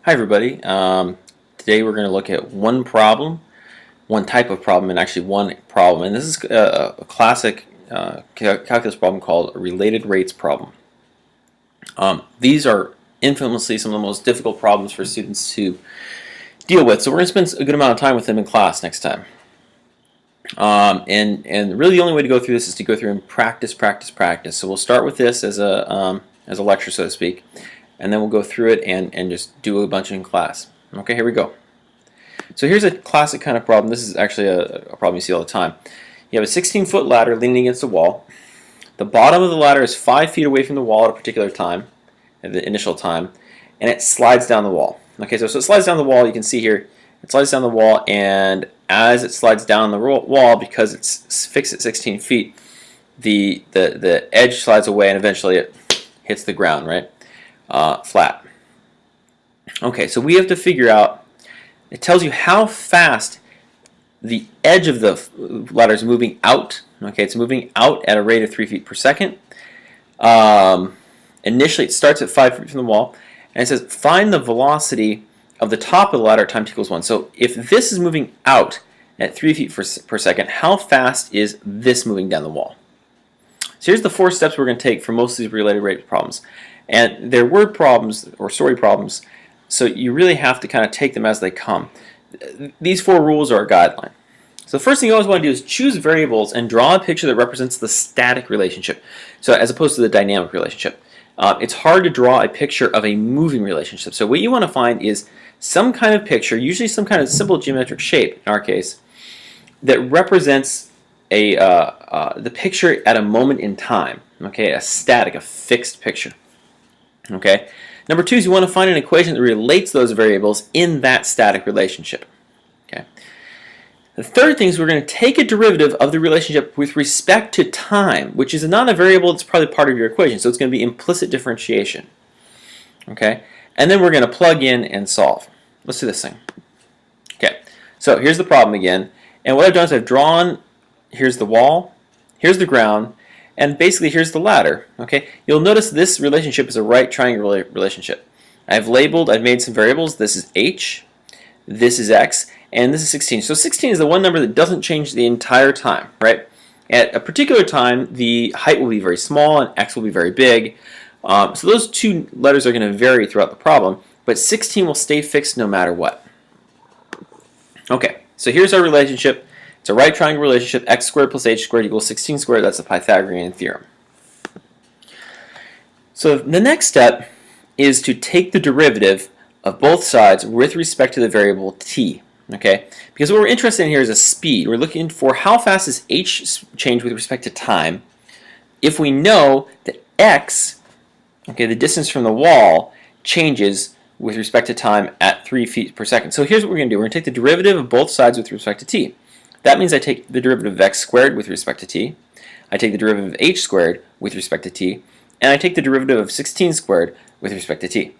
Hi everybody. Today we're going to look at one type of problem, and actually one problem. And this is a classic calculus problem called a related rates problem. These are infamously some of the most difficult problems for students to deal with. So we're going to spend a good amount of time with them in class next time. And really the only way to go through this is to go through and practice. So we'll start with this as a lecture, so to speak. And then we'll go through it and just do a bunch in class. Okay, here we go. So here's a classic kind of problem. This is actually a problem you see all the time. You have a 16-foot ladder leaning against a wall. The bottom of the ladder is 5 feet away from the wall at a particular time, at the initial time, and it slides down the wall. Okay, so it slides down the wall. You can see here, it slides down the wall, and as it slides down the wall, because it's fixed at 16 feet, the edge slides away, and eventually it hits the ground, right? Flat. Okay, so we have to figure out, it tells you how fast the edge of the ladder is moving out. Okay, it's moving out at a rate of 3 feet per second. Initially it starts at 5 feet from the wall, and it says find the velocity of the top of the ladder at time t equals 1. So if this is moving out at 3 feet per second, how fast is this moving down the wall? So here's the 4 steps we're going to take for most of these related rate problems. And they're word problems or story problems, so you really have to kind of take them as they come. These 4 rules are a guideline. So the first thing you always want to do is choose variables and draw a picture that represents the static relationship, so as opposed to the dynamic relationship. It's hard to draw a picture of a moving relationship. So what you want to find is some kind of picture, usually some kind of simple geometric shape in our case, that represents the picture at a moment in time. Okay, a static, a fixed picture. Okay. Number 2 is you want to find an equation that relates those variables in that static relationship. Okay. The third thing is we're going to take a derivative of the relationship with respect to time, which is not a variable that's probably part of your equation, so it's going to be implicit differentiation. Okay. And then we're going to plug in and solve. Let's do this thing. Okay. So here's the problem again, and what I've done is I've drawn, here's the wall, here's the ground, and basically here's the ladder. Okay, you'll notice this relationship is a right triangle relationship. I've made some variables. This is h, this is x, and this is 16. So 16 is the one number that doesn't change the entire time, right? At a particular time, the height will be very small and x will be very big. So those 2 letters are going to vary throughout the problem, but 16 will stay fixed no matter what. Okay, so here's our relationship. It's a right triangle relationship, x squared plus h squared equals 16 squared. That's the Pythagorean theorem. So the next step is to take the derivative of both sides with respect to the variable t. Okay, because what we're interested in here is a speed. We're looking for how fast does h change with respect to time if we know that x, okay, the distance from the wall, changes with respect to time at 3 feet per second. So here's what we're going to do. We're going to take the derivative of both sides with respect to t. That means I take the derivative of x squared with respect to t, I take the derivative of h squared with respect to t, and I take the derivative of 16 squared with respect to t.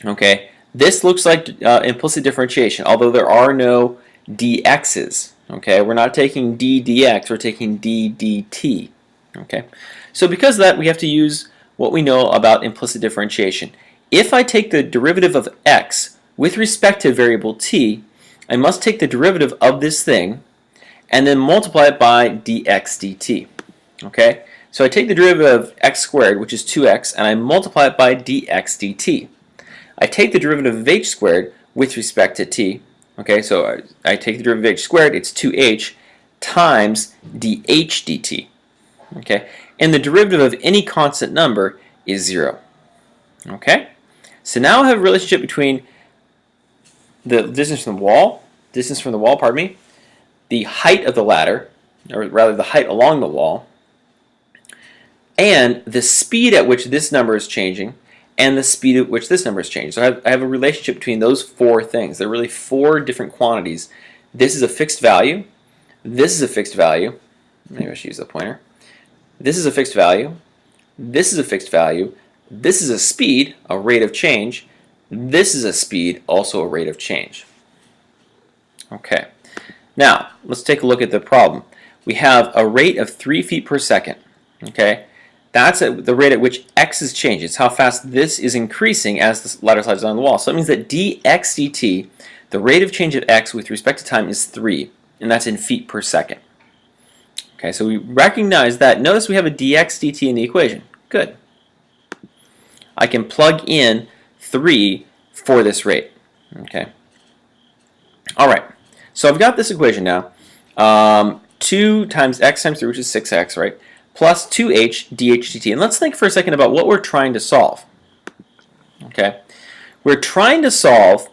Okay, this looks like implicit differentiation, although there are no dx's. Okay, we're not taking d dx, we're taking d dt. Okay, so because of that, we have to use what we know about implicit differentiation. If I take the derivative of x with respect to variable t, I must take the derivative of this thing and then multiply it by dx dt. Okay? So I take the derivative of x squared, which is 2x, and I multiply it by dx dt. I take the derivative of h squared with respect to t. Okay, so I take the derivative of h squared, it's 2h, times dh dt. Okay? And the derivative of any constant number is 0. Okay? So now I have a relationship between the distance from the wall, the height of the ladder, or rather the height along the wall, and the speed at which this number is changing, and the speed at which this number is changing. So I have a relationship between those 4 things. They're really 4 different quantities. This is a fixed value. This is a fixed value. Maybe I should use the pointer. This is a fixed value. This is a fixed value. This is a speed, a rate of change. This is a speed, also a rate of change. Okay, now let's take a look at the problem. We have a rate of 3 feet per second. Okay, That's the rate at which x is changing. It's how fast this is increasing as the ladder slides down the wall. So that means that dx dt, the rate of change of x with respect to time, is 3, and that's in feet per second. Okay, so we recognize that. Notice we have a dx dt in the equation. Good. I can plug in 3 for this rate. Okay. All right. So I've got this equation now. 2 times x times 3, which is 6x, right? Plus 2h dh dt. And let's think for a second about what we're trying to solve. Okay. We're trying to solve,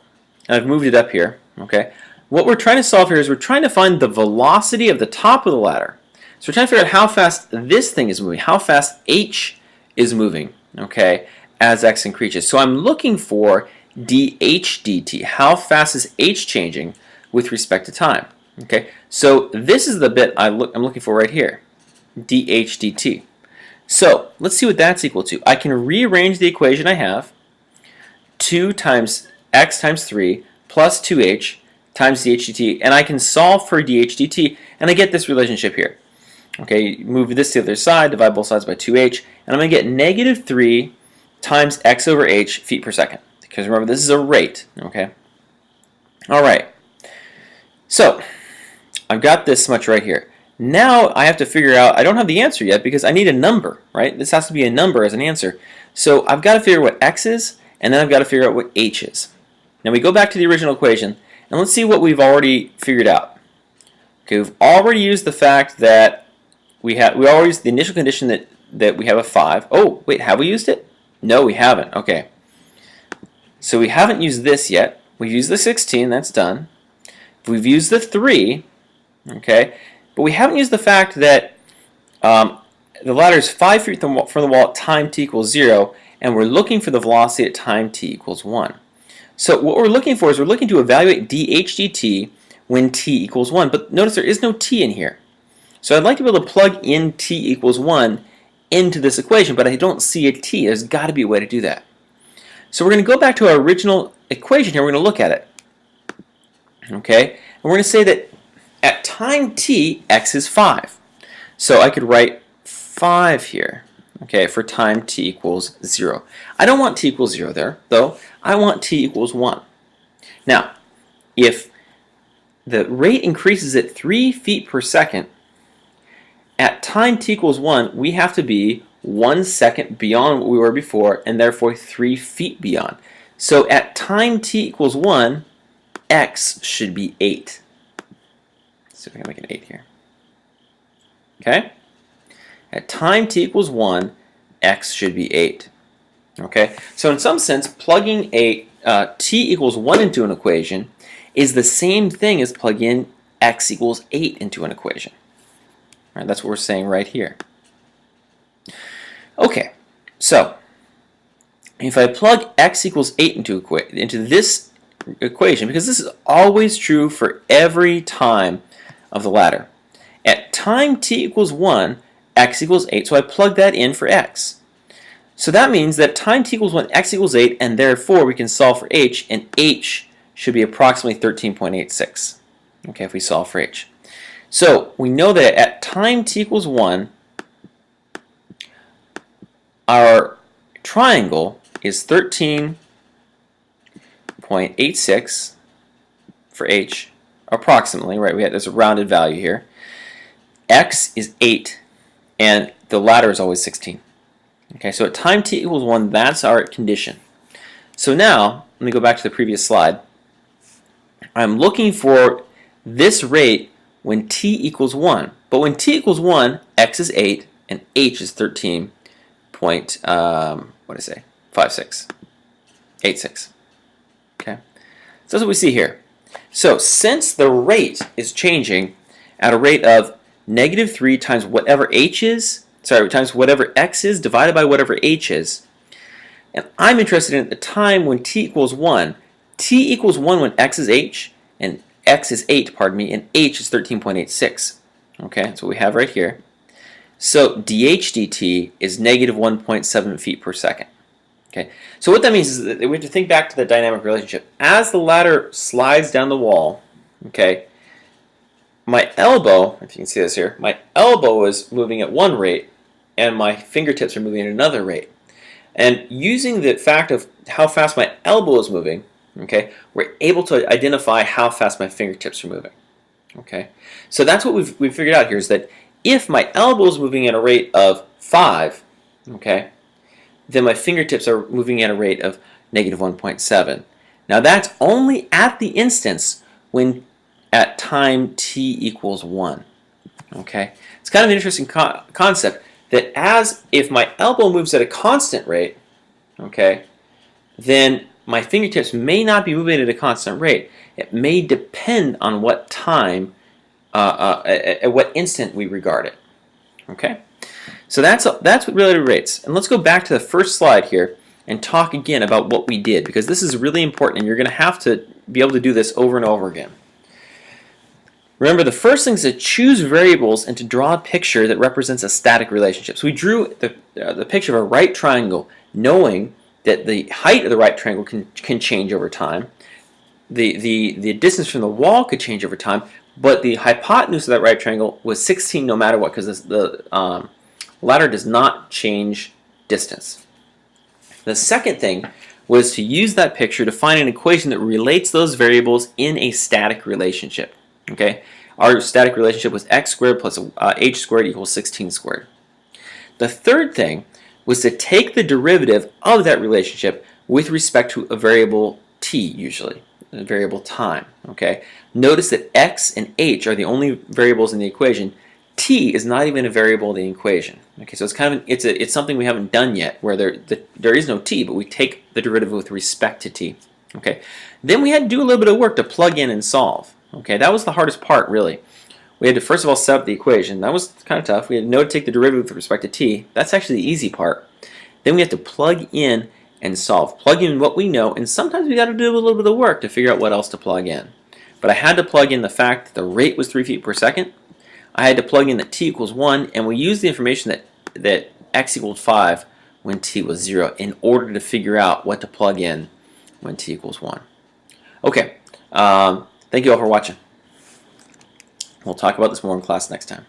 and I've moved it up here. Okay. What we're trying to solve here is we're trying to find the velocity of the top of the ladder. So we're trying to figure out how fast this thing is moving, how fast h is moving, okay, as x increases. So I'm looking for dh dt. How fast is h changing with respect to time? Okay, so this is the bit I'm looking for right here, dh dt. So let's see what that's equal to. I can rearrange the equation I have. 2 times x times 3 plus 2h times dh dt, and I can solve for dh dt, and I get this relationship here. Okay, move this to the other side, divide both sides by 2h, and I'm going to get negative 3 times x over h feet per second. Because remember, this is a rate. Okay. All right. So I've got this much right here. Now I have to figure out, I don't have the answer yet because I need a number, right? This has to be a number as an answer. So I've got to figure out what x is, and then I've got to figure out what h is. Now we go back to the original equation, and let's see what we've already figured out. Okay, we've already used the fact that we already used the initial condition that we have a 5. Oh, wait, have we used it? No, we haven't. Okay. So we haven't used this yet. We've used the 16, that's done. We've used the 3, okay, but we haven't used the fact that the ladder is 5 feet from the wall at time t equals 0, and we're looking for the velocity at time t equals 1. So what we're looking for is we're looking to evaluate dh dt when t equals 1, but notice there is no t in here. So I'd like to be able to plug in t equals 1 into this equation, but I don't see a t. There's got to be a way to do that. So we're going to go back to our original equation here. We're going to look at it. Okay? And we're going to say that at time t, x is 5. So I could write 5 here, okay, for time t equals 0. I don't want t equals 0 there, though. I want t equals 1. Now, if the rate increases at 3 feet per second, at time t equals 1, we have to be 1 second beyond what we were before, and therefore 3 feet beyond. So at time t equals 1, x should be 8. Let's see if I can make an 8 here. Okay? At time t equals 1, x should be 8. Okay? So in some sense, plugging a t equals 1 into an equation is the same thing as plugging x equals 8 into an equation. Right, that's what we're saying right here. Okay, so if I plug x equals 8 into this equation, because this is always true for every time of the ladder. At time t equals 1, x equals 8, so I plug that in for x. So that means that time t equals 1, x equals 8, and therefore we can solve for h, and h should be approximately 13.86. Okay, if we solve for h. So we know that at time t equals 1, our triangle is 13.86 for h, approximately, right? There's a rounded value here. X is 8, and the ladder is always 16. Okay, so at time t equals 1, that's our condition. So now, let me go back to the previous slide. I'm looking for this rate when t equals 1. But when t equals 1, x is 8, and h is 13.56. 86. Okay? So that's what we see here. So since the rate is changing at a rate of negative 3 times whatever h is, times whatever x is divided by whatever h is, and I'm interested in the time when t equals 1. T equals 1 when x is h, and x is 8, pardon me, and h is 13.86. Okay, that's what we have right here. So dh dt is negative 1.7 feet per second. Okay, so what that means is that we have to think back to the dynamic relationship. As the ladder slides down the wall, okay, my elbow, if you can see this here, my elbow is moving at one rate, and my fingertips are moving at another rate. And using the fact of how fast my elbow is moving, okay, we're able to identify how fast my fingertips are moving. Okay, so that's what we've figured out here, is that if my elbow is moving at a rate of 5, okay, then my fingertips are moving at a rate of negative 1.7. Now that's only at the instance when at time t equals 1. Okay, it's kind of an interesting concept that as if my elbow moves at a constant rate, okay, then my fingertips may not be moving at a constant rate. It may depend on what time, at what instant we regard it. Okay, so that's what relative rates. And let's go back to the first slide here and talk again about what we did, because this is really important and you're going to have to be able to do this over and over again. Remember, the first thing is to choose variables and to draw a picture that represents a static relationship. So we drew the picture of a right triangle, knowing that the height of the right triangle can change over time. The distance from the wall could change over time, but the hypotenuse of that right triangle was 16 no matter what, because the ladder does not change distance. The second thing was to use that picture to find an equation that relates those variables in a static relationship. Okay, our static relationship was x squared plus h squared equals 16 squared. The third thing was to take the derivative of that relationship with respect to a variable t, usually a variable time. Okay, notice that x and h are the only variables in the equation. T is not even a variable in the equation. Okay, so it's kind of it's something we haven't done yet, where there is no t, but we take the derivative with respect to t. Okay, then we had to do a little bit of work to plug in and solve. Okay, that was the hardest part, really. We had to first of all set up the equation. That was kind of tough. We had to know to take the derivative with respect to t. That's actually the easy part. Then we have to plug in and solve. Plug in what we know, and sometimes we got to do a little bit of work to figure out what else to plug in. But I had to plug in the fact that the rate was 3 feet per second. I had to plug in that t equals 1, and we used the information that x equaled 5 when t was 0 in order to figure out what to plug in when t equals 1. Okay. Thank you all for watching. We'll talk about this more in class next time.